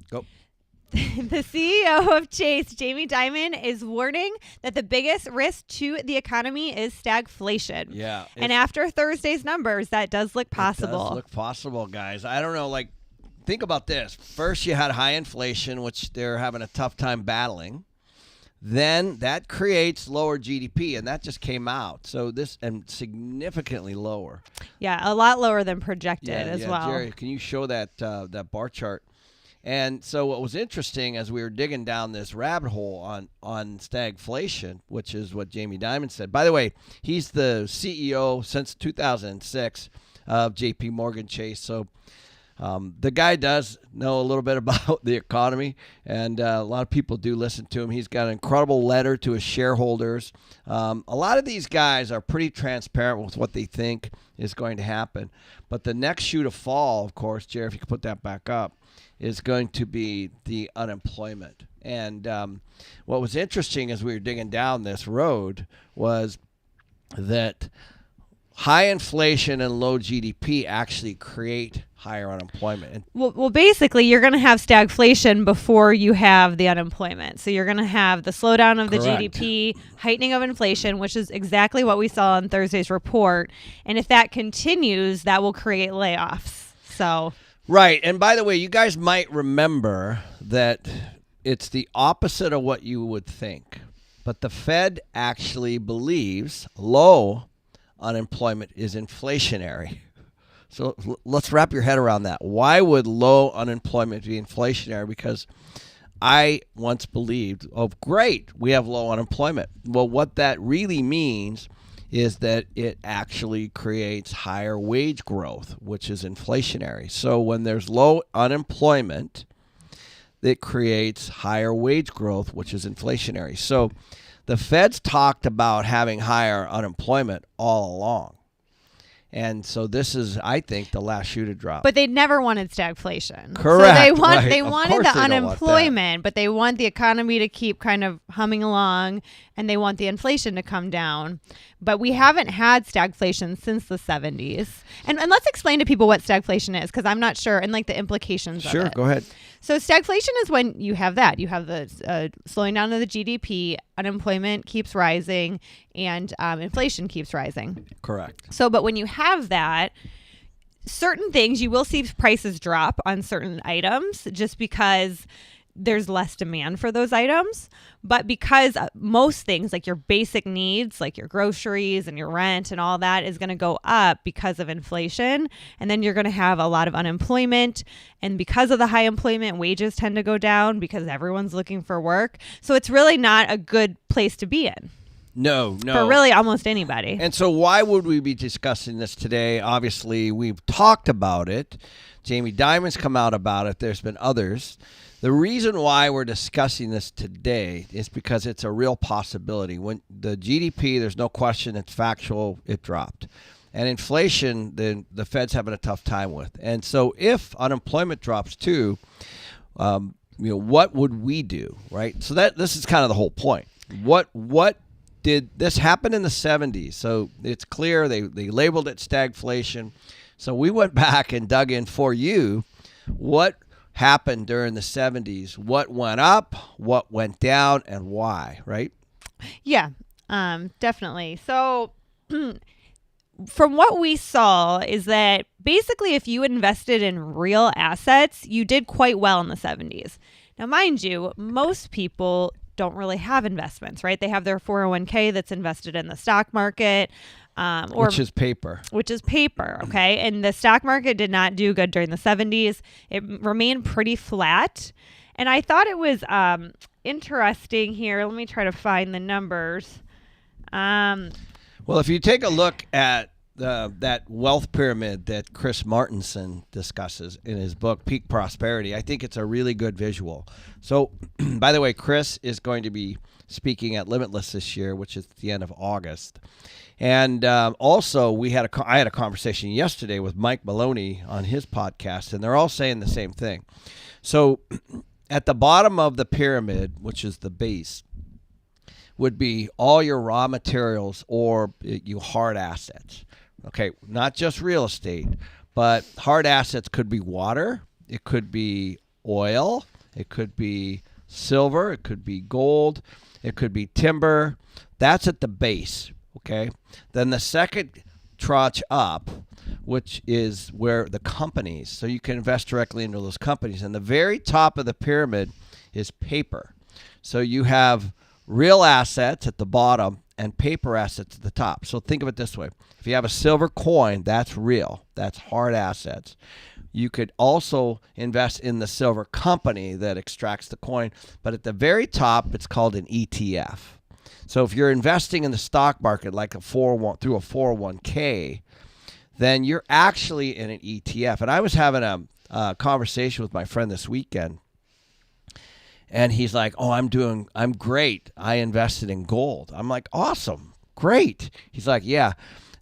Go. The CEO of Chase, Jamie Dimon, is warning that the biggest risk to the economy is stagflation. Yeah. And after Thursday's numbers, that does look possible. It does look possible, guys. I don't know, think about this. First, you had high inflation, which they're having a tough time battling. Then that creates lower GDP, and that just came out. So and significantly lower. Yeah, a lot lower than projected as well. Jerry, can you show that bar chart? And so what was interesting as we were digging down this rabbit hole on stagflation, which is what Jamie Dimon said. By the way, he's the CEO since 2006 of J.P. Morgan Chase. So the guy does know a little bit about the economy, and a lot of people do listen to him. He's got an incredible letter to his shareholders. A lot of these guys are pretty transparent with what they think is going to happen. But the next shoe to fall, of course, Jerry, if you could put that back up, is going to be the unemployment. And what was interesting as we were digging down this road was that high inflation and low GDP actually create higher unemployment. Well, basically, you're going to have stagflation before you have the unemployment. So you're going to have the slowdown of the GDP, heightening of inflation, which is exactly what we saw in Thursday's report. And if that continues, that will create layoffs. So... Right. And by the way, you guys might remember that it's the opposite of what you would think. But the Fed actually believes low unemployment is inflationary. So let's wrap your head around that. Why would low unemployment be inflationary? Because I once believed, oh, great, we have low unemployment. Well, what that really means is that it actually creates higher wage growth, which is inflationary. So when there's low unemployment, it creates higher wage growth, which is inflationary. So the Fed's talked about having higher unemployment all along. And so this is, I think, the last shoe to drop. But they never wanted stagflation. Correct. So they wanted the unemployment, but they want the economy to keep kind of humming along, and they want the inflation to come down. But we haven't had stagflation since the 70s. And let's explain to people what stagflation is, because I'm not sure, and the implications of it. Sure, go ahead. So stagflation is when you have that. You have the slowing down of the GDP, unemployment keeps rising, and inflation keeps rising. Correct. So, but when you have that, certain things, you will see prices drop on certain items just because there's less demand for those items. But because most things like your basic needs, like your groceries and your rent and all that is going to go up because of inflation. And then you're going to have a lot of unemployment. And because of the high employment, wages tend to go down because everyone's looking for work. So it's really not a good place to be in. No. For really almost anybody. And so why would we be discussing this today? Obviously, we've talked about it. Jamie Dimon's come out about it. There's been others. The reason why we're discussing this today is because it's a real possibility. When the GDP, there's no question, it's factual, it dropped. And inflation, the Fed's having a tough time with. And so if unemployment drops too, what would we do, right? So this is kind of the whole point. What did this happen in the 70s? So it's clear they labeled it stagflation. So we went back and dug in for you. What happened during the 70s? What went up, what went down, and why, right? Yeah, definitely. So from what we saw is that basically if you invested in real assets, you did quite well in the 70s. Now, mind you, most people don't really have investments, right? They have their 401k that's invested in the stock market. Which is paper. Okay? And the stock market did not do good during the 70s. It remained pretty flat. And I thought it was interesting here. Let me try to find the numbers. Well, if you take a look at that wealth pyramid that Chris Martenson discusses in his book, Peak Prosperity, I think it's a really good visual. So, by the way, Chris is going to be speaking at Limitless this year, which is at the end of August. And also, I had a conversation yesterday with Mike Maloney on his podcast, and they're all saying the same thing. So at the bottom of the pyramid, which is the base, would be all your raw materials or you hard assets. Okay, not just real estate, but hard assets could be water, it could be oil, It could be silver. It could be gold. It could be timber. That's at the base, okay? Then the second tranche up, which is where the companies, so you can invest directly into those companies. And the very top of the pyramid is paper. So you have real assets at the bottom and paper assets at the top. So think of it this way. If you have a silver coin, that's real. That's hard assets. You could also invest in the silver company that extracts the coin. But at the very top, it's called an ETF. So if you're investing in the stock market like through a 401k, then you're actually in an ETF. And I was having a conversation with my friend this weekend. And he's like, oh, I'm great. I invested in gold. I'm like, awesome, great. He's like, yeah,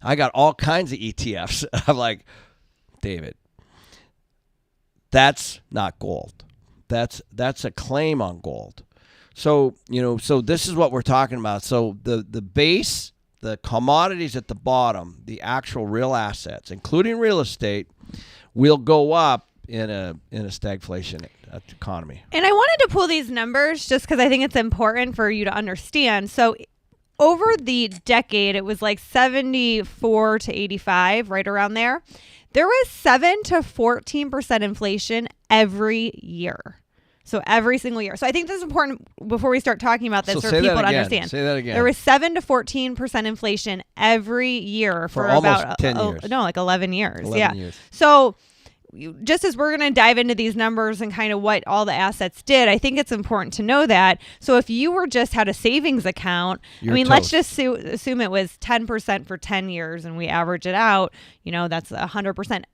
I got all kinds of ETFs. I'm like, David, that's not gold. That's a claim on gold. So, so this is what we're talking about. So the base, the commodities at the bottom, the actual real assets, including real estate, will go up in a stagflation economy. And I wanted to pull these numbers just because I think it's important for you to understand. So over the decade, it was like 74 to 85, right around there. There was 7 to 14% inflation every year. So every single year. So I think this is important before we start talking about this for people to understand. Say that again. There was 7 to 14% inflation every year for almost about 10 years. No, like 11 years. 11 years. So just as we're going to dive into these numbers and kind of what all the assets did, I think it's important to know that. So if you had a savings account, let's just assume it was 10% for 10 years and we average it out, that's 100%.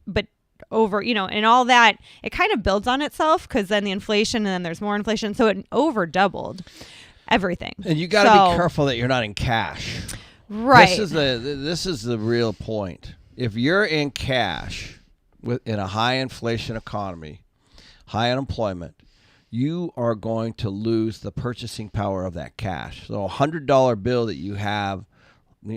But over, and all that, it kind of builds on itself because then the inflation and then there's more inflation. So it over doubled everything. And you got to be careful that you're not in cash. Right. This is the real point. If you're in cash, in a high inflation economy, high unemployment, you are going to lose the purchasing power of that cash. So a $100 bill that you have,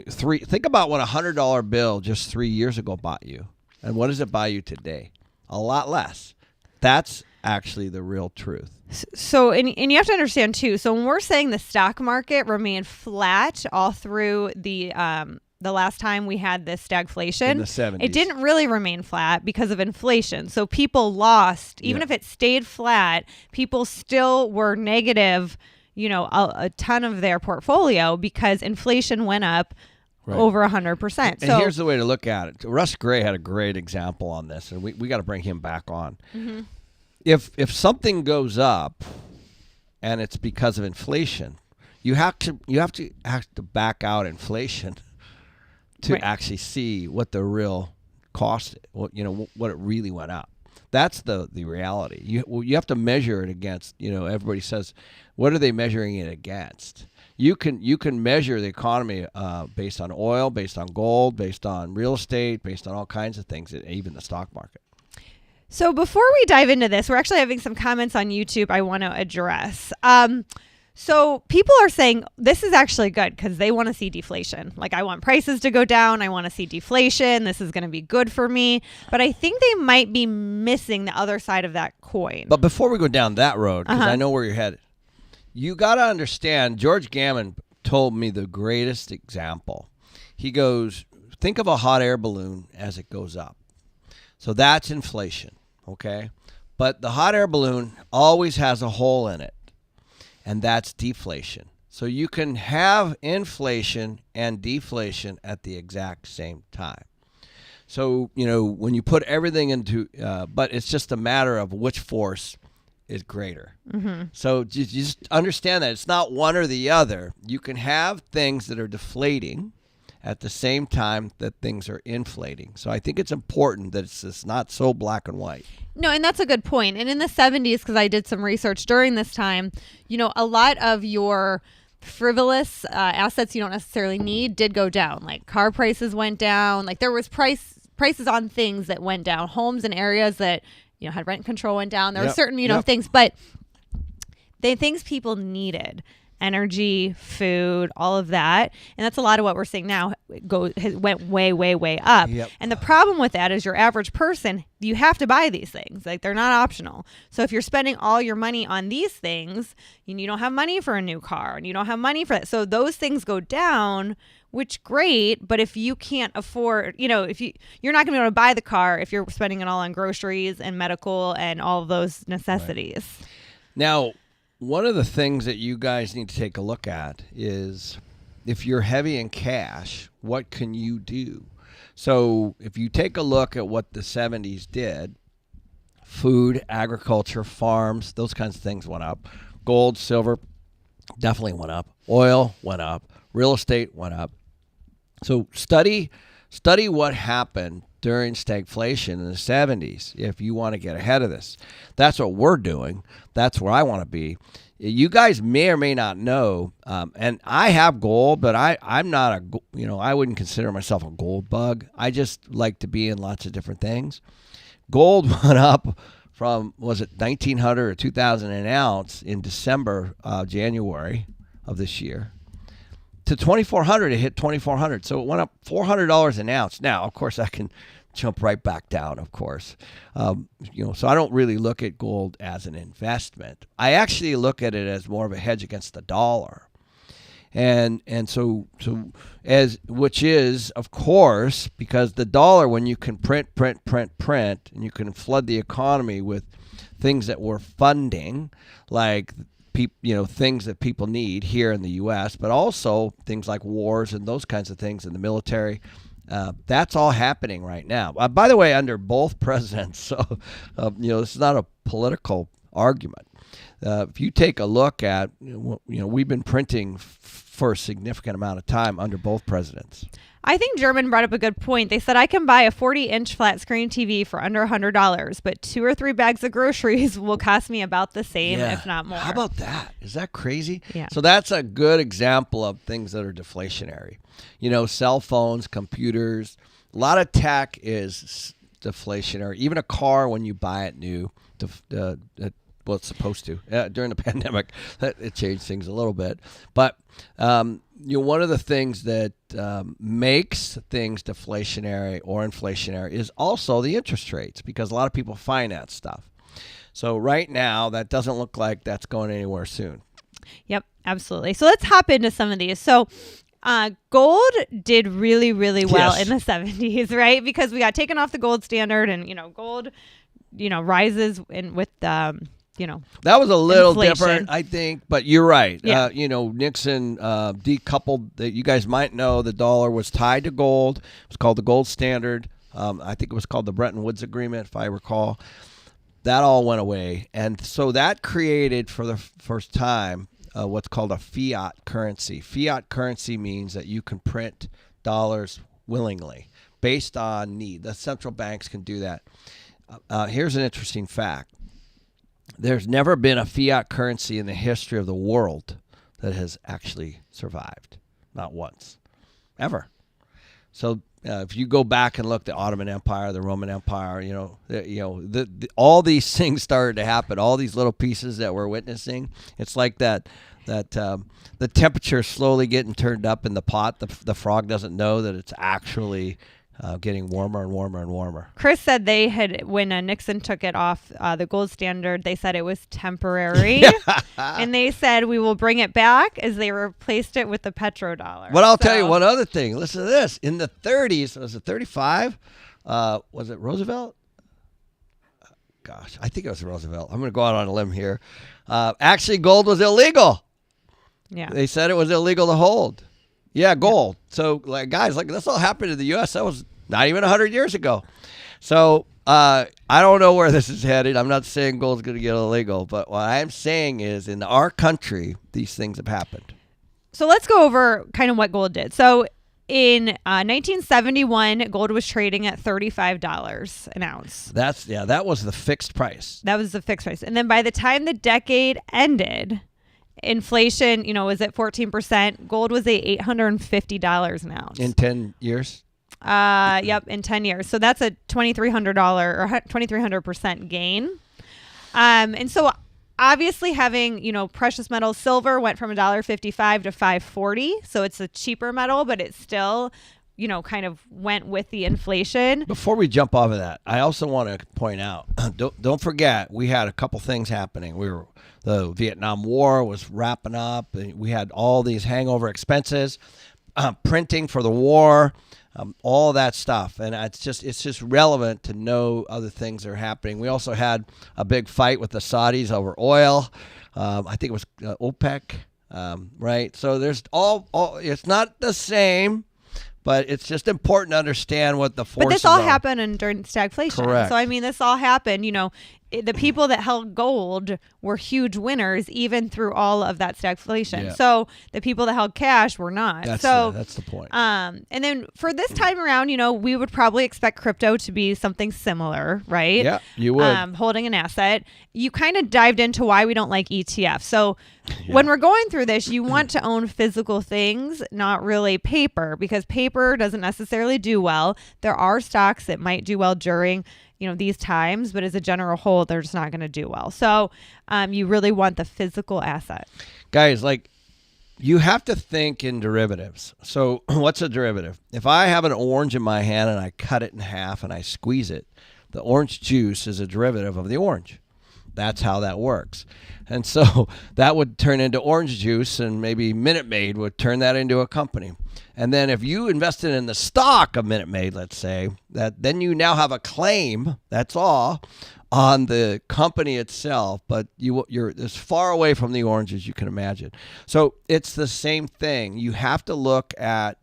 think about what a $100 bill just 3 years ago bought you. And what does it buy you today? A lot less. That's actually the real truth. So, and you have to understand too, so when we're saying the stock market remained flat all through the last time we had this stagflation, in the 70s. It didn't really remain flat because of inflation. So people lost, even if it stayed flat, people still were negative, a ton of their portfolio because inflation went up over 100%. And here's the way to look at it. Russ Gray had a great example on this, and we got to bring him back on. Mm-hmm. If something goes up and it's because of inflation, you have to back out inflation to actually see what the real cost, what it really went up. That's the reality. You have to measure it against, everybody says, what are they measuring it against? You can measure the economy based on oil, based on gold, based on real estate, based on all kinds of things, even the stock market. So before we dive into this, we're actually having some comments on YouTube I want to address. So people are saying this is actually good because they want to see deflation. Like, I want prices to go down. I want to see deflation. This is going to be good for me. But I think they might be missing the other side of that coin. But before we go down that road, because I know where you're headed, you got to understand, George Gammon told me the greatest example. He goes, think of a hot air balloon as it goes up. So that's inflation, okay? But the hot air balloon always has a hole in it, and that's deflation. So you can have inflation and deflation at the exact same time. So, when you put everything into, but it's just a matter of which force is greater. Mm-hmm. So just understand that it's not one or the other. You can have things that are deflating at the same time that things are inflating. So I think it's important that it's not so black and white. No, and that's a good point. And in the 70s, because I did some research during this time, a lot of your frivolous assets you don't necessarily need did go down. Like car prices went down. Like there was prices on things that went down. Homes in areas that had rent control went down. There were certain, things, but things people needed. energy, food, all of that. And that's a lot of what we're seeing now went way, way, way up. Yep. And the problem with that is your average person, you have to buy these things. Like, they're not optional. So if you're spending all your money on these things, and you don't have money for a new car, and you don't have money for that. So those things go down, which great. But if you can't afford, if you're not going to be able to buy the car if you're spending it all on groceries and medical and all of those necessities. Right. Now, one of the things that you guys need to take a look at is, if you're heavy in cash, what can you do? So if you take a look at what the 70s did, food, agriculture, farms, those kinds of things went up. Gold, silver definitely went up. Oil went up. Real estate went up. So study what happened during stagflation in the 70s if you want to get ahead of this. That's what we're doing. That's where I want to be. You guys may or may not know, and I have gold, but I'm not I wouldn't consider myself a gold bug. I just like to be in lots of different things. Gold went up from, was it 1,900 or 2,000 an ounce in January of this year, to 2,400. It hit 2,400, so it went up $400 an ounce. Now, of course, I can jump right back down, of course. So I don't really look at gold as an investment. I actually look at it as more of a hedge against the dollar. And so which is, of course, because the dollar, when you can print, and you can flood the economy with things that we're funding, like things that people need here in the U.S., but also things like wars and those kinds of things in the military. That's all happening right now. By the way, under both presidents. So, this is not a political argument. If you take a look at, we've been printing for a significant amount of time under both presidents. I think German brought up a good point. They said, I can buy a 40-inch flat screen TV for under $100, but 2 or 3 bags of groceries will cost me about the same, if not more. How about that? Is that crazy? Yeah. So that's a good example of things that are deflationary. Cell phones, computers, a lot of tech is deflationary. Even a car, when you buy it new, it's supposed to. During the pandemic, it changed things a little bit. But one of the things that makes things deflationary or inflationary is also the interest rates, because a lot of people finance stuff. So right now, that doesn't look like that's going anywhere soon. Yep, absolutely. So let's hop into some of these. So gold did really, really well in the 70s, right? Because we got taken off the gold standard, and gold, rises with that was a little inflation. different, I think, but you're right. Yeah. Nixon decoupled. You guys might know the dollar was tied to gold. It was called the gold standard. I think it was called the Bretton Woods Agreement, if I recall. That all went away, and so that created for the first time what's called a fiat currency. Fiat currency means that you can print dollars willingly based on need. The central banks can do that. Here's an interesting fact. There's never been a fiat currency in the history of the world that has actually survived. Not once. Ever. So if you go back and look, the Ottoman Empire, the Roman Empire, all these things started to happen. All these little pieces that we're witnessing. It's like that the temperature is slowly getting turned up in the pot. The frog doesn't know that it's actually getting warmer and warmer and warmer. Chris said they had, when Nixon took it off the gold standard, they said it was temporary. And they said, we will bring it back, as they replaced it with the petrodollar. But I'll tell you one other thing. Listen to this. In the 30s, was it 35? Was it Roosevelt? Gosh, I think it was Roosevelt. I'm going to go out on a limb here. Actually, gold was illegal. Yeah. They said it was illegal to hold. Yeah, gold. So, guys, this all happened in the U.S. That was not even 100 years ago. So, I don't know where this is headed. I'm not saying gold's going to get illegal, but what I'm saying is, in our country, these things have happened. So let's go over kind of what gold did. So in 1971, gold was trading at $35 an ounce. That was the fixed price. That was the fixed price. And then by the time the decade ended, inflation, was at 14%. Gold was at $850 an ounce. In 10 years? Yep, in 10 years. So that's a $2,300 or 2,300% gain. And so obviously having, precious metals, silver went from $1.55 to $5.40. So it's a cheaper metal, but it still, kind of went with the inflation. Before we jump off of that, I also want to point out, don't forget, we had a couple things happening. The Vietnam War was wrapping up. And we had all these hangover expenses, printing for the war, all that stuff. And it's just relevant to know other things that are happening. We also had a big fight with the Saudis over oil. I think it was OPEC, right? So there's all it's not the same. But it's just important to understand what the forces are. But this all happened during stagflation. Correct. So, this all happened. The people that held gold were huge winners even through all of that stagflation. Yeah. So the people that held cash were not. That's the point. And then for this time around, we would probably expect crypto to be something similar, right? Yeah, you would. Holding an asset. You kind of dived into why we don't like ETFs. So when we're going through this, you want to own physical things, not really paper, because paper doesn't necessarily do well. There are stocks that might do well during these times, but as a general whole, they're just not going to do well. So you really want the physical asset. Guys, you have to think in derivatives. So what's a derivative? If I have an orange in my hand and I cut it in half and I squeeze it, the orange juice is a derivative of the orange. That's how that works. And so that would turn into orange juice, and maybe Minute Maid would turn that into a company. And then if you invested in the stock of Minute Maid, let's say, then you now have a claim, that's all, on the company itself, but you're as far away from the orange as you can imagine. So it's the same thing. You have to look at,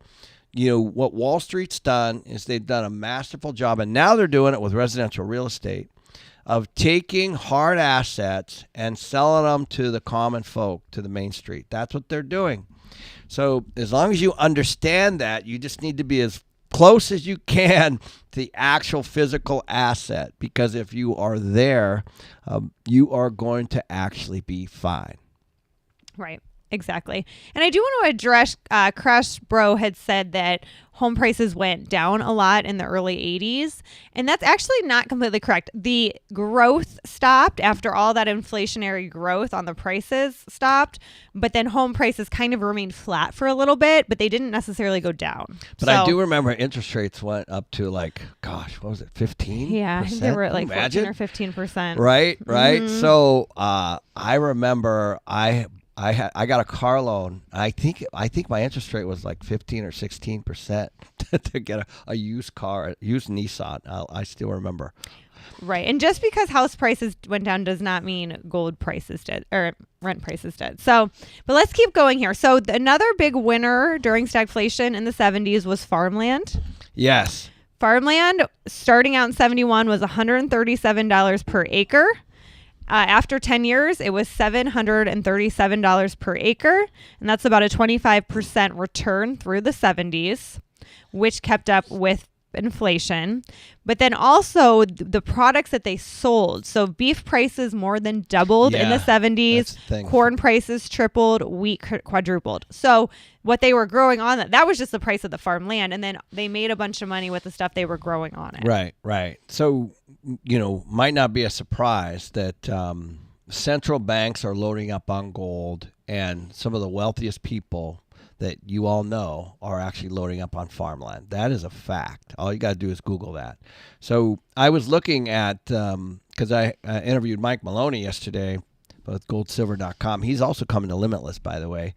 what Wall Street's done is they've done a masterful job, and now they're doing it with residential real estate, of taking hard assets and selling them to the common folk, to the main street. That's what they're doing. So as long as you understand that, you just need to be as close as you can to the actual physical asset, because if you are there, you are going to actually be fine. Right. Exactly. And I do want to address, Crash Bro had said that home prices went down a lot in the early 80s. And that's actually not completely correct. The growth stopped after all that inflationary growth on the prices stopped. But then home prices kind of remained flat for a little bit, but they didn't necessarily go down. But I do remember interest rates went up to what was it, 15%? Yeah, I think they were at 14 or 15%. Right. Mm-hmm. So I remember I got a car loan. I think my interest rate was 15 or 16% to get a used car, a used Nissan. I still remember. Right. And just because house prices went down does not mean gold prices did, or rent prices did. So, but let's keep going here. So another big winner during stagflation in the 70s was farmland. Yes. Farmland, starting out in 71, was $137 per acre. After 10 years, it was $737 per acre, and that's about a 25% return through the 70s, which kept up with inflation. But then also the products that they sold. So beef prices more than doubled in the 70s. Corn prices tripled, wheat quadrupled. So what they were growing on, that was just the price of the farmland. And then they made a bunch of money with the stuff they were growing on it. Right. So, might not be a surprise that central banks are loading up on gold, and some of the wealthiest people that you all know are actually loading up on farmland. That is a fact. All you got to do is Google that. So I was looking at, because I interviewed Mike Maloney yesterday with goldsilver.com. He's also coming to Limitless, by the way.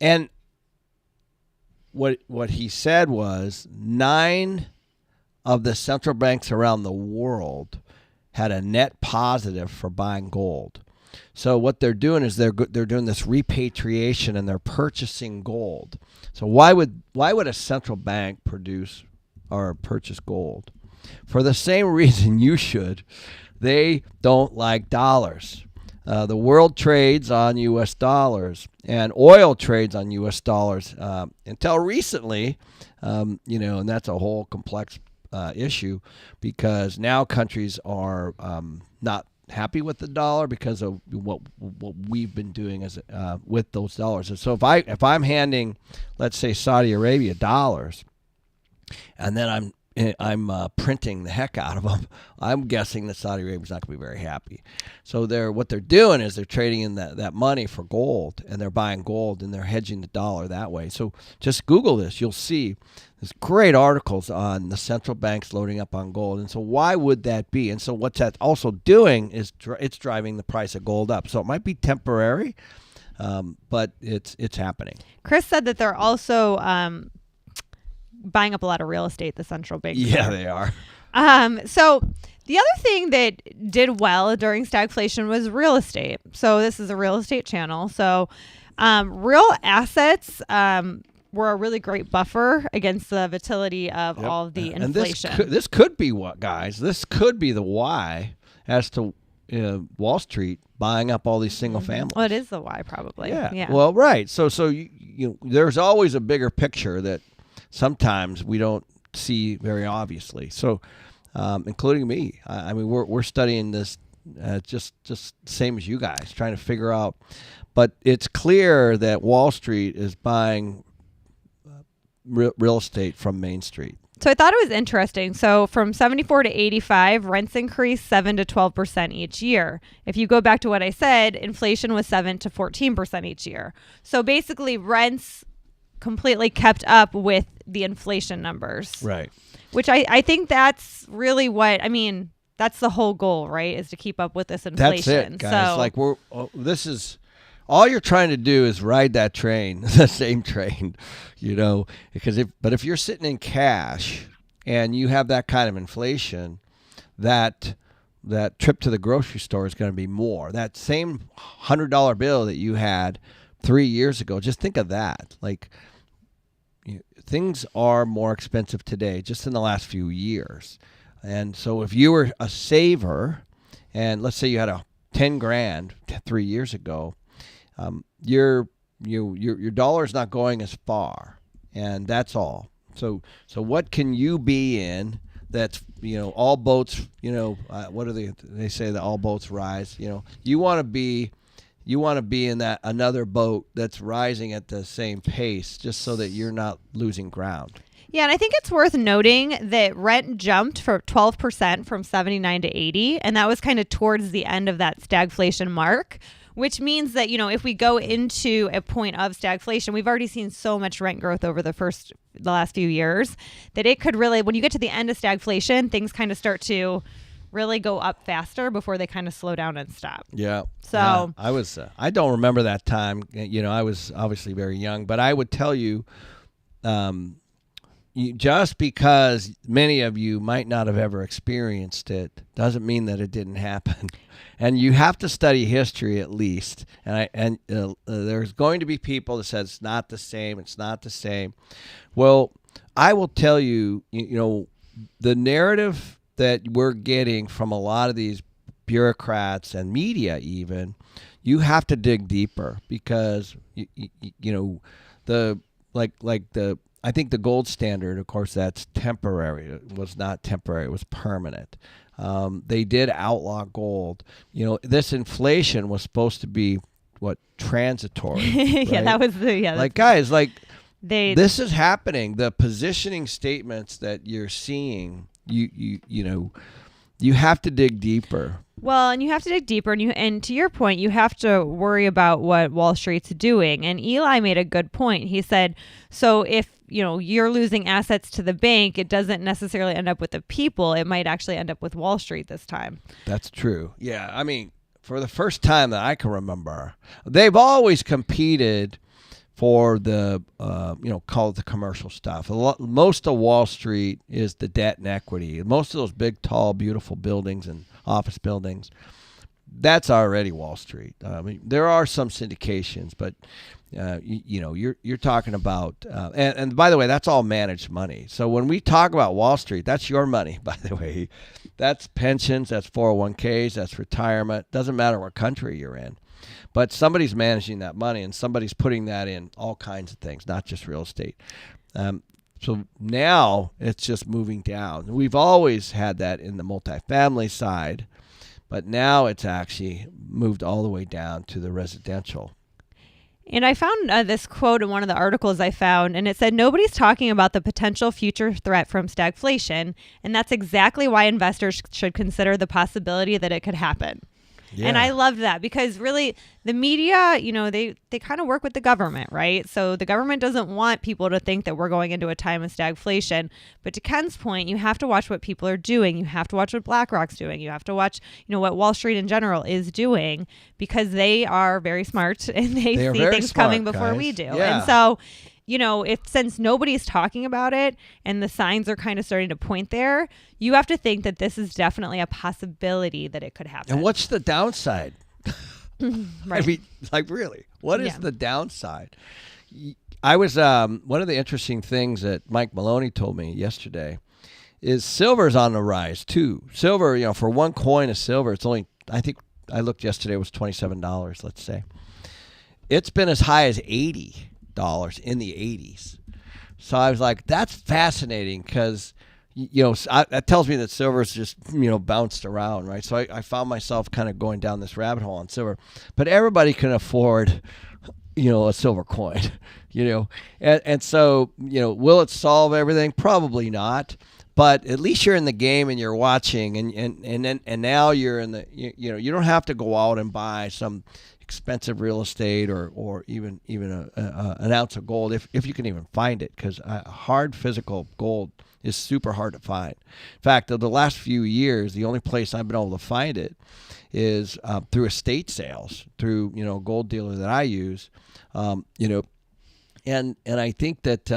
And what he said was 9 of the central banks around the world had a net positive for buying gold. So what they're doing is they're doing this repatriation, and they're purchasing gold. So why would a central bank produce or purchase gold? For the same reason you should. They don't like dollars. The world trades on U.S. dollars, and oil trades on U.S. dollars until recently, and that's a whole complex issue, because now countries are not happy with the dollar because of what we've been doing as with those dollars. And so if I'm handing, let's say, Saudi Arabia dollars, and then I'm printing the heck out of them. I'm guessing that Saudi Arabia's not going to be very happy. So what they're doing is they're trading in that money for gold, and they're buying gold, and they're hedging the dollar that way. So just Google this. You'll see there's great articles on the central banks loading up on gold. And so why would that be? And so what that's also doing is it's driving the price of gold up. So it might be temporary, but it's happening. Chris said that they're also buying up a lot of real estate, the central banks. Yeah, they are. So the other thing that did well during stagflation was real estate. So this is a real estate channel. So real assets were a really great buffer against the volatility of all of the inflation. And this could be what, guys? This could be the why as to Wall Street buying up all these single families. Well, it is the why, probably. Yeah. Well, right. So you there's always a bigger picture that sometimes we don't see very obviously. So, including me, I mean, we're studying this just same as you guys, trying to figure out. But it's clear that Wall Street is buying real estate from Main Street. So I thought it was interesting. So from 74 to 85, rents increased 7 to 12% each year. If you go back to what I said, inflation was 7 to 14% each year. So basically, rents completely kept up with the inflation numbers. Right. Which I think that's really that's the whole goal, right? Is to keep up with this inflation. That's it, guys. So, this is all you're trying to do is ride that train, the same train, because if you're sitting in cash and you have that kind of inflation, that trip to the grocery store is going to be more. That same $100 bill that you had 3 years ago, just think of that. Things are more expensive today, just in the last few years. And so if you were a saver, and let's say you had a 10 grand 3 years ago, your dollar's not going as far, and that's all. So what can you be in that's all boats what do they say that all boats rise? You want to be in that another boat that's rising at the same pace, just so that you're not losing ground. Yeah, and I think it's worth noting that rent jumped for 12% from 79 to 80, and that was kind of towards the end of that stagflation mark, which means that, if we go into a point of stagflation, we've already seen so much rent growth over the last few years that it could really, when you get to the end of stagflation, things kind of start to really go up faster before they kind of slow down and stop. Yeah. So I don't remember that time. I was obviously very young, but I would tell you, just because many of you might not have ever experienced it doesn't mean that it didn't happen. And you have to study history at least. And there's going to be people that said it's not the same. It's not the same. Well, I will tell you, the narrative that we're getting from a lot of these bureaucrats and media, even, you have to dig deeper, because I think the gold standard, of course, that's temporary. It was not temporary. It was permanent. They did outlaw gold. This inflation was supposed to be transitory. Yeah, right? that was guys, this is happening. The positioning statements that you're seeing, you have to dig deeper. Well, and you have to dig deeper, and to your point, you have to worry about what Wall Street's doing. And Eli made a good point. He said, so if you're losing assets to the bank, it doesn't necessarily end up with the people. It might actually end up with Wall Street this time. That's true. Yeah, I mean, for the first time that I can remember, they've always competed for the call it the commercial stuff. Most of Wall Street is the debt and equity. Most of those big, tall, beautiful buildings and office buildings, that's already Wall Street. I mean, there are some syndications, but you're talking about and by the way, that's all managed money. So when we talk about Wall Street, that's your money, by the way. That's pensions, that's 401ks, that's retirement. Doesn't matter what country you're in. But somebody's managing that money, and somebody's putting that in all kinds of things, not just real estate. So now it's just moving down. We've always had that in the multifamily side, but now it's actually moved all the way down to the residential. And I found this quote in one of the articles I found, and it said, nobody's talking about the potential future threat from stagflation, and that's exactly why investors should consider the possibility that it could happen. Yeah. And I love that because really the media, they kind of work with the government, right? So the government doesn't want people to think that we're going into a time of stagflation. But to Ken's point, you have to watch what people are doing. You have to watch what BlackRock's doing. You have to watch, what Wall Street in general is doing because they are very smart and they see things coming before we do. Yeah. And so, if since nobody's talking about it and the signs are kind of starting to point there, you have to think that this is definitely a possibility that it could happen. And what's the downside? Right. I mean, really, what is the downside? I was one of the interesting things that Mike Maloney told me yesterday is silver's on the rise too. Silver, for one coin of silver, it's only, I think I looked yesterday, it was $27, let's say. It's been as high as $80 in the 80s. So I was like, that's fascinating because, that tells me that silver's just, bounced around, right? So I found myself kind of going down this rabbit hole on silver. But everybody can afford, a silver coin, And so, will it solve everything? Probably not. But at least you're in the game and you're watching, and now you're in the, you don't have to go out and buy some expensive real estate or even an ounce of gold if you can even find it, because hard physical gold is super hard to find. In fact, the last few years, the only place I've been able to find it is through estate sales, through a gold dealer that I use, and I think that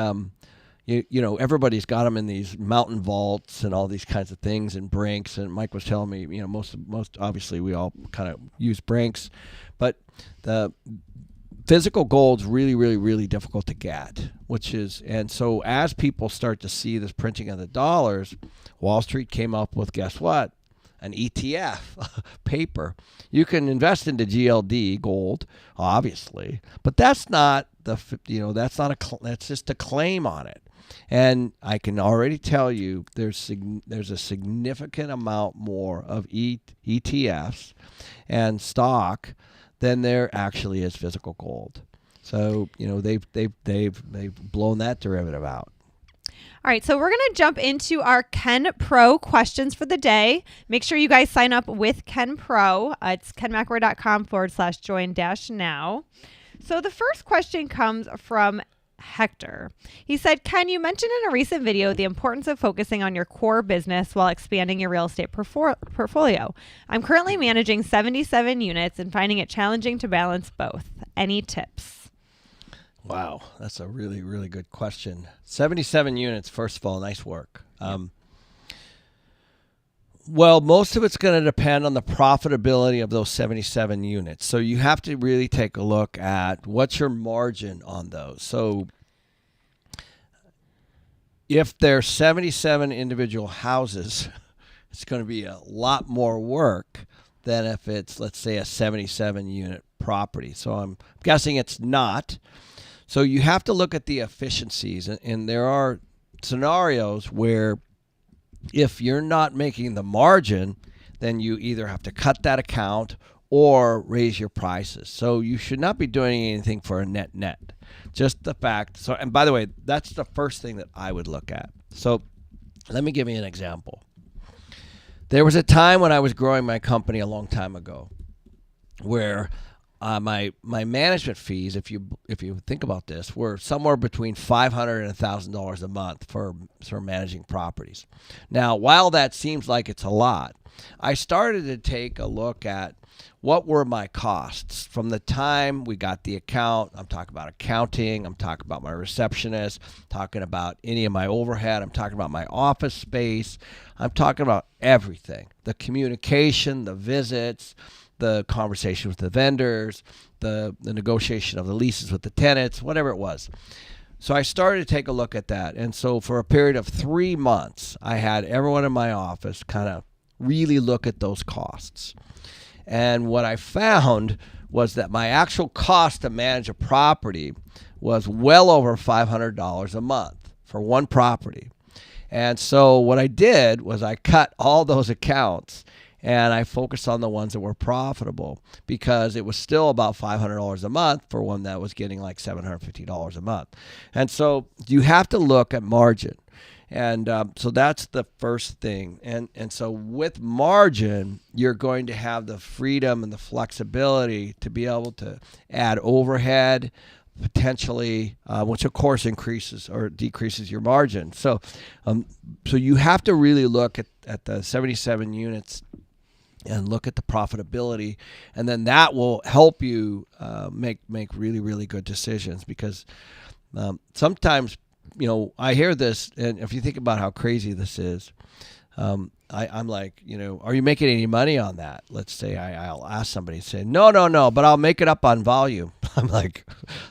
everybody's got them in these mountain vaults and all these kinds of things and Brinks. And Mike was telling me, most obviously we all kind of use Brinks, but the physical gold's really, really, really difficult to get, and so as people start to see this printing of the dollars, Wall Street came up with, guess what? An ETF paper. You can invest into GLD gold, obviously, but that's not that's just a claim on it. And I can already tell you there's a significant amount more of ETFs and stock than there actually is physical gold. So they've blown that derivative out. All right, so we're going to jump into our Ken Pro questions for the day. Make sure you guys sign up with Ken Pro. It's kenmcelroy.com/join-now. So the first question comes from Hector. He said, Ken, you mentioned in a recent video the importance of focusing on your core business while expanding your real estate portfolio. I'm currently managing 77 units and finding it challenging to balance both. Any tips? Wow, that's a really, really good question. 77 units, first of all, nice work. Well, most of it's going to depend on the profitability of those 77 units. So you have to really take a look at what's your margin on those. So if there's 77 individual houses, it's going to be a lot more work than if it's, let's say, a 77 unit property. So I'm guessing it's not. So you have to look at the efficiencies, and there are scenarios where if you're not making the margin, then you either have to cut that account or raise your prices. So you should not be doing anything for a net. Just the fact. So, and by the way, that's the first thing that I would look at. So let me give you an example. There was a time when I was growing my company a long time ago where my management fees, if you think about this, were somewhere between $500 and $1,000 a month for managing properties. Now, while that seems like it's a lot, I started to take a look at what were my costs from the time we got the account. I'm talking about accounting. I'm talking about my receptionist. Talking about any of my overhead. I'm talking about my office space. I'm talking about everything: the communication, the visits, the conversation with the vendors, the negotiation of the leases with the tenants, whatever it was. So I started to take a look at that. And so for a period of 3 months, I had everyone in my office kind of really look at those costs. And what I found was that my actual cost to manage a property was well over $500 a month for one property. And so what I did was I cut all those accounts and I focused on the ones that were profitable because it was still about $500 a month for one that was getting like $750 a month. And so you have to look at margin. And so that's the first thing. And so with margin, you're going to have the freedom and the flexibility to be able to add overhead, potentially, which of course increases or decreases your margin. So you have to really look at the 77 units and look at the profitability, and then that will help you make really, really good decisions, because sometimes, I hear this, and if you think about how crazy this is, I'm like, are you making any money on that? Let's say I'll ask somebody, say, no, but I'll make it up on volume. I'm like,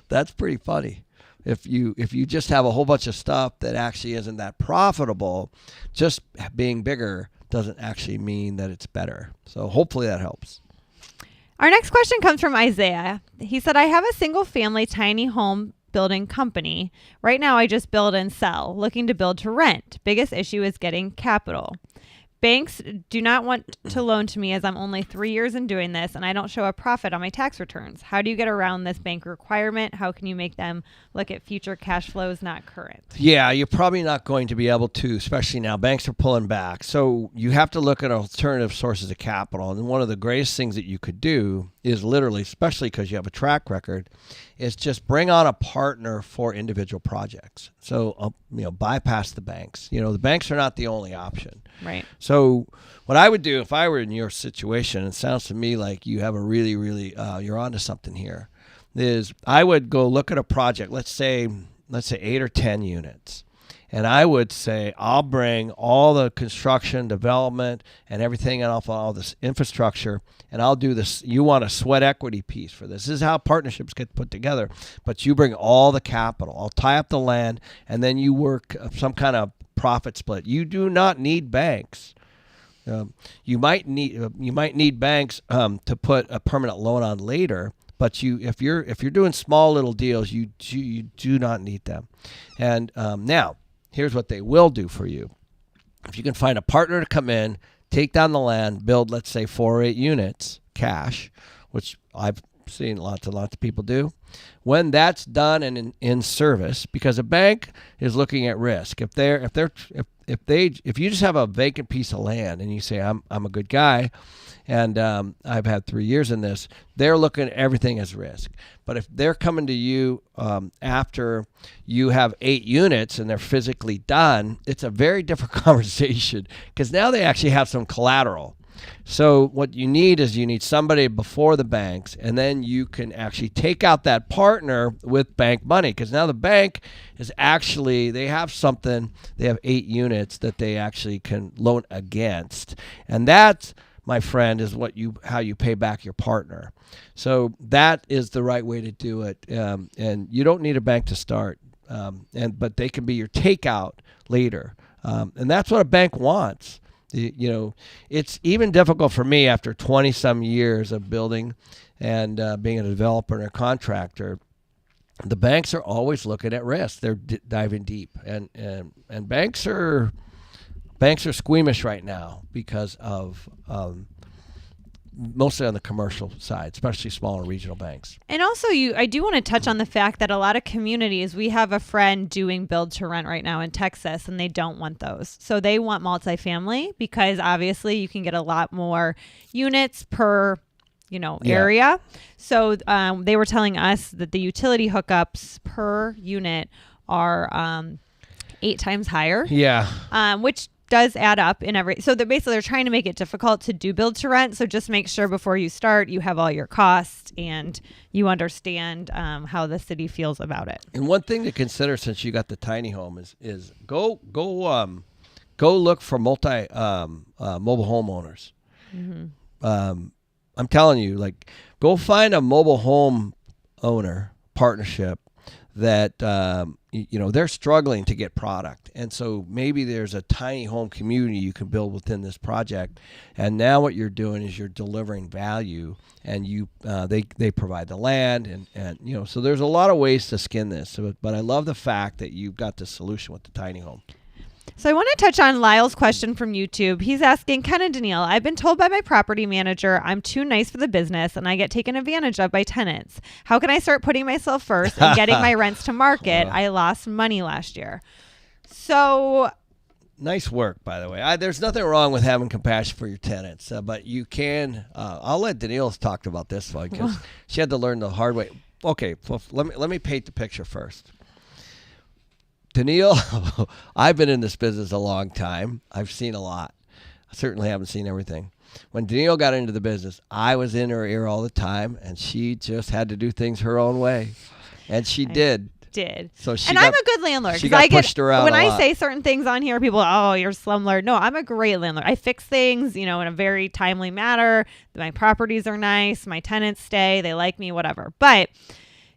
that's pretty funny. If you just have a whole bunch of stuff that actually isn't that profitable, just being bigger doesn't actually mean that it's better. So hopefully that helps. Our next question comes from Isaiah. He said, I have a single family tiny home building company. Right now I just build and sell, looking to build to rent. Biggest issue is getting capital. Banks do not want to loan to me as I'm only 3 years in doing this and I don't show a profit on my tax returns. How do you get around this bank requirement? How can you make them look at future cash flows, not current? Yeah, you're probably not going to be able to, especially now. Banks are pulling back. So you have to look at alternative sources of capital. And one of the greatest things that you could do is literally, especially because you have a track record, is just bring on a partner for individual projects. So, bypass the banks. The banks are not the only option. Right. So what I would do if I were in your situation, it sounds to me like you have a really, really, you're onto something here, is I would go look at a project, let's say 8 or 10 units. And I would say, I'll bring all the construction, development, and everything off all this infrastructure, and I'll do this. You want a sweat equity piece for this. This is how partnerships get put together. But you bring all the capital. I'll tie up the land, and then you work some kind of profit split. You do not need banks. You might need banks to put a permanent loan on later. But if you're doing small little deals, you do not need them. And now, here's what they will do for you. If you can find a partner to come in, take down the land, build, let's say 4 or 8 units cash, which I've seen lots of people do. When that's done and in service, because a bank is looking at risk. If you just have a vacant piece of land and you say I'm a good guy, and I've had 3 years in this, they're looking at everything as risk. But if they're coming to you after you have 8 units and they're physically done, it's a very different conversation, because now they actually have some collateral. So what you need is somebody before the banks, and then you can actually take out that partner with bank money, because now the bank is actually, they have 8 units that they actually can loan against. And that's, my friend, is how you pay back your partner. So that is the right way to do it. And you don't need a bank to start, but they can be your takeout later. And that's what a bank wants. It's even difficult for me after 20 some years of building and being a developer and a contractor. The banks are always looking at risk. They're diving deep, and banks are squeamish right now because of mostly on the commercial side, especially small and regional banks. And also, I do want to touch on the fact that a lot of communities, we have a friend doing build to rent right now in Texas, and they don't want those. So they want multifamily, because obviously you can get a lot more units per area. So they were telling us that the utility hookups per unit are 8 times higher. Yeah. Which does add up in every. So they're trying to make it difficult to do build to rent. So just make sure before you start, you have all your costs and you understand how the city feels about it. And one thing to consider, since you got the tiny home, is go look for mobile homeowners. Mm-hmm. I'm telling you, go find a mobile home owner partnership that they're struggling to get product, and so maybe there's a tiny home community you can build within this project. And now what you're doing is you're delivering value, and they provide the land, and so there's a lot of ways to skin this. But I love the fact that you've got the solution with the tiny home. So I want to touch on Lyle's question from YouTube. He's asking, Ken and Danille, I've been told by my property manager I'm too nice for the business and I get taken advantage of by tenants. How can I start putting myself first and getting my rents to market? I lost money last year. So nice work, by the way. There's nothing wrong with having compassion for your tenants, but you can. I'll let Danille talk about this one because she had to learn the hard way. Okay, well, let me paint the picture first. Danille, I've been in this business a long time. I've seen a lot. I certainly haven't seen everything. When Danille got into the business, I was in her ear all the time, and she just had to do things her own way, and she did. So I'm a good landlord. She got pushed around when a I lot. say certain things on here, people, oh, you're a slumlord. No, I'm a great landlord. I fix things, in a very timely manner. My properties are nice. My tenants stay. They like me, whatever. But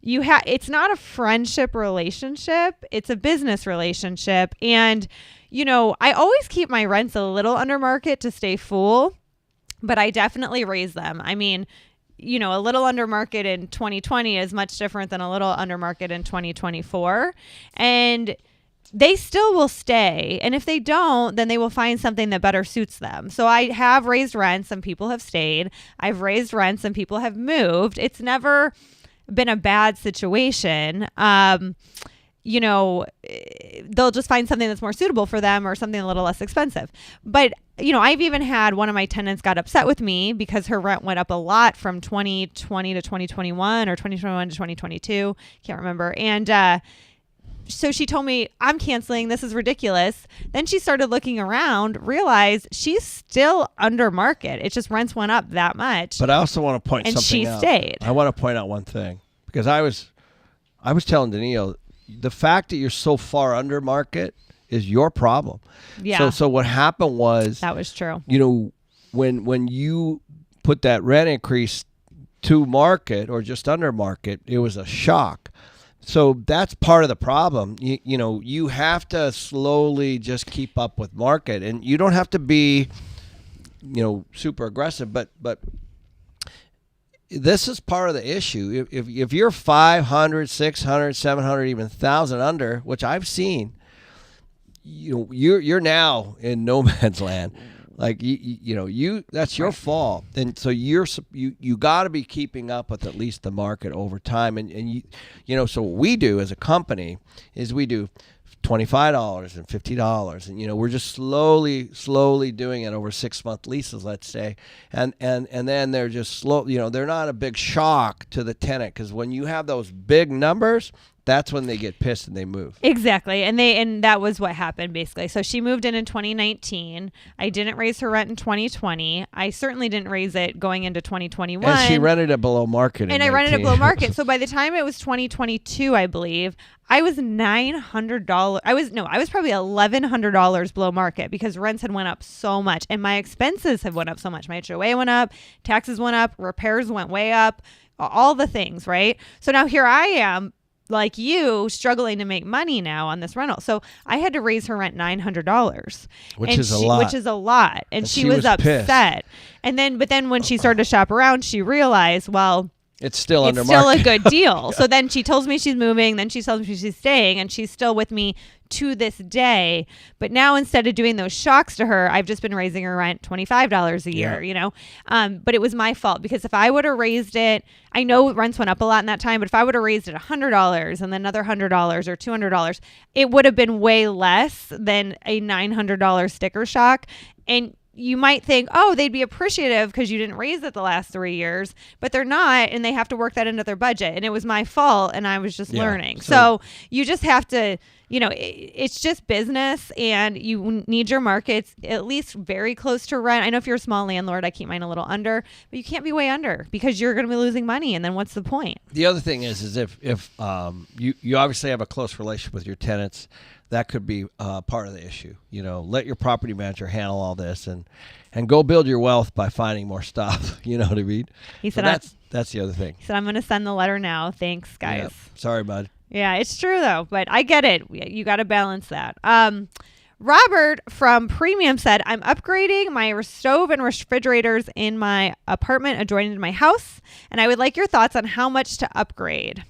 it's not a friendship relationship. It's a business relationship. And, I always keep my rents a little under market to stay full, but I definitely raise them. I mean, a little under market in 2020 is much different than a little under market in 2024. And they still will stay. And if they don't, then they will find something that better suits them. So I have raised rents and people have stayed. I've raised rents and people have moved. It's never been a bad situation. They'll just find something that's more suitable for them or something a little less expensive. But, I've even had one of my tenants got upset with me because her rent went up a lot from 2020 to 2021 or 2021 to 2022. Can't remember. And, so she told me, I'm canceling. This is ridiculous. Then she started looking around, realized she's still under market. It's just rents went up that much. But I also want to point something out. And she stayed. I want to point out one thing because I was telling Danille, the fact that you're so far under market is your problem. Yeah. So what happened was that was true. When you put that rent increase to market or just under market, it was a shock. So that's part of the problem. You have to slowly just keep up with market, and you don't have to be, super aggressive. But this is part of the issue. If you're 500, 600, 700, even 1,000 under, which I've seen, you're now in no man's land. Like that's your fault, and so you got to be keeping up with at least the market over time, and so what we do as a company is we do $25 and $50, and we're just slowly doing it over 6-month leases, let's say, and then they're just slow. They're not a big shock to the tenant because when you have those big numbers, that's when they get pissed and they move. Exactly. And that was what happened basically. So she moved in 2019. I didn't raise her rent in 2020. I certainly didn't raise it going into 2021. And she rented it below market. And I rented it below market. So by the time it was 2022, I believe, I was $900. I was probably $1,100 below market because rents had went up so much and my expenses have went up so much. My HOA went up, taxes went up, repairs went way up, all the things, right? So now here I am, like you, struggling to make money now on this rental. So I had to raise her rent $900, which is a lot. And she was upset. Pissed. But then when she started to shop around, she realized, well, it's still under still market. a good deal. So then she tells me she's moving. Then she tells me she's staying, and she's still with me to this day. But now instead of doing those shocks to her, I've just been raising her rent $25 a year, But it was my fault because if I would have raised it, I know rents went up a lot in that time, but if I would have raised it $100 and then another $100 or $200, it would have been way less than a $900 sticker shock. And you might think, oh, they'd be appreciative because you didn't raise it the last 3 years, but they're not, and they have to work that into their budget. And it was my fault, and I was just learning. So you just have to, it's just business, and you need your markets at least very close to rent. I know if you're a small landlord, I keep mine a little under, but you can't be way under because you're going to be losing money, and then what's the point? The other thing is if you obviously have a close relationship with your tenants, that could be part of the issue. Let your property manager handle all this and go build your wealth by finding more stuff. You know what I mean? He said, that's the other thing. He said, I'm going to send the letter now. Thanks, guys. Yeah. Sorry, bud. Yeah, it's true, though. But I get it. You got to balance that. Robert from Premium said, I'm upgrading my stove and refrigerators in my apartment adjoining to my house, and I would like your thoughts on how much to upgrade.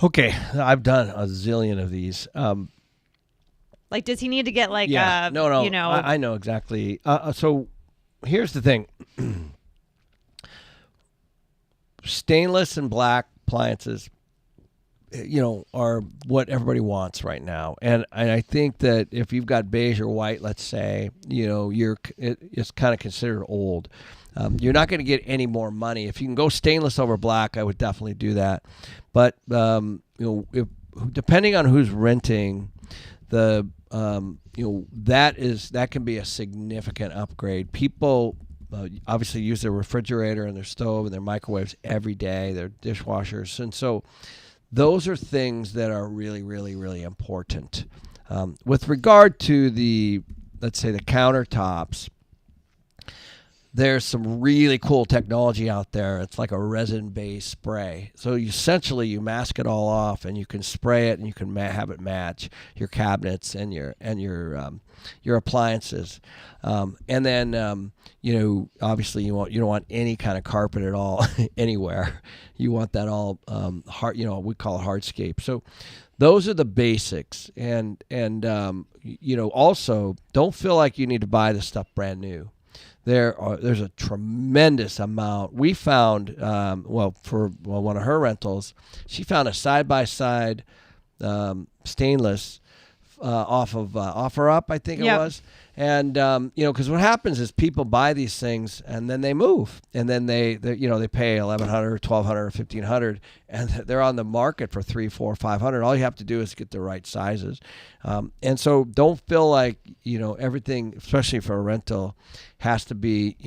Okay, I've done a zillion of these. Like, does he need to get like no, you know? I know exactly. So here's the thing. Stainless and black appliances, are what everybody wants right now. And I think that if you've got beige or white, let's say, it's kind of considered old. You're not going to get any more money. If you can go stainless over black, I would definitely do that. But, depending on who's renting, that can be a significant upgrade. People obviously use their refrigerator and their stove and their microwaves every day, their dishwashers. And so those are things that are really, really, really important. With regard to let's say the countertops, there's some really cool technology out there. It's like a resin-based spray. So essentially you mask it all off, and you can spray it, and you can have it match your cabinets and your appliances. And then obviously you don't want any kind of carpet at all anywhere. You want that all hard. We call it hardscape. So those are the basics. And also don't feel like you need to buy this stuff brand new. There's a tremendous amount. We found, for one of her rentals, she found a side-by-side stainless off of OfferUp, I think it was. And, because what happens is people buy these things and then they move, and then they pay $1,100, $1,200, $1,500, and they're on the market for $300, $400, $500. All you have to do is get the right sizes. And so don't feel like, everything, especially for a rental, has to be,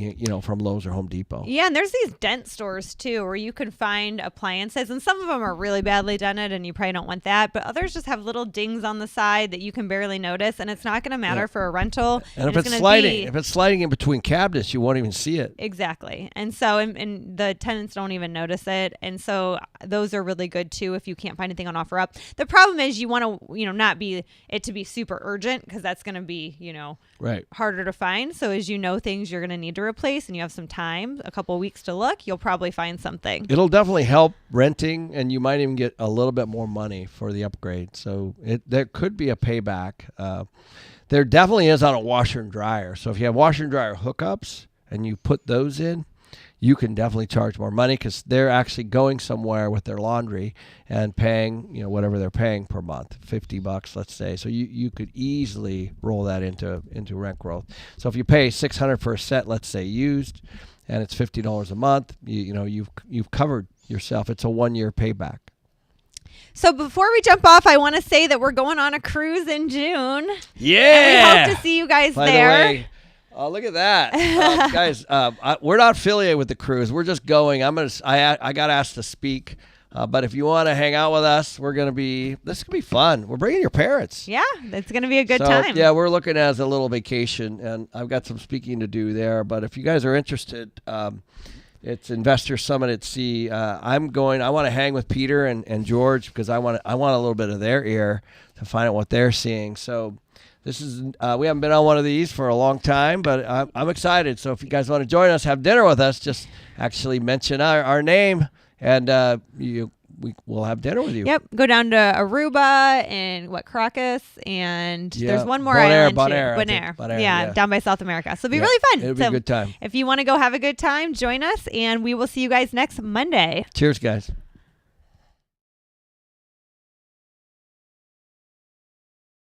from Lowe's or Home Depot. Yeah, and there's these dent stores too, where you can find appliances, and some of them are really badly dented, and you probably don't want that. But others just have little dings on the side that you can barely notice, and it's not going to matter for a rental. And if it's sliding in between cabinets, you won't even see it. Exactly. And so, and the tenants don't even notice it. And so those are really good too if you can't find anything on OfferUp. The problem is you want to, not be it to be super urgent, because that's going to be, right, harder to find. So as things you're going to need to replace, and you have some time, a couple of weeks to look, you'll probably find something. It'll definitely help renting, and you might even get a little bit more money for the upgrade. So there could be a payback. There definitely is on a washer and dryer. So if you have washer and dryer hookups and you put those in, you can definitely charge more money, because they're actually going somewhere with their laundry and paying, whatever they're paying per month, $50, let's say. So you could easily roll that into rent growth. So if you pay $600 for a set, let's say used, and it's $50 a month, you've covered yourself. It's a 1-year payback. So before we jump off, I want to say that we're going on a cruise in June. Yeah. And we hope to see you guys By there. The way, look at that, guys! We're not affiliated with the cruise. We're just going. I got asked to speak, but if you want to hang out with us, this is gonna be fun. We're bringing your parents. Yeah, it's gonna be a good time. Yeah, we're looking as a little vacation, and I've got some speaking to do there. But if you guys are interested, it's Investor Summit at Sea. I'm going. I want to hang with Peter and George, because I want a little bit of their ear to find out what they're seeing. So. This is we haven't been on one of these for a long time, but I'm excited. So if you guys want to join us, have dinner with us, just actually mention our name, and we'll have dinner with you. Yep. Go down to Aruba and Caracas, and there's one more island. Bonaire. Yeah, down by South America. So it'll be really fun. It'll be a good time. If you want to go have a good time, join us, and we will see you guys next Monday. Cheers, guys.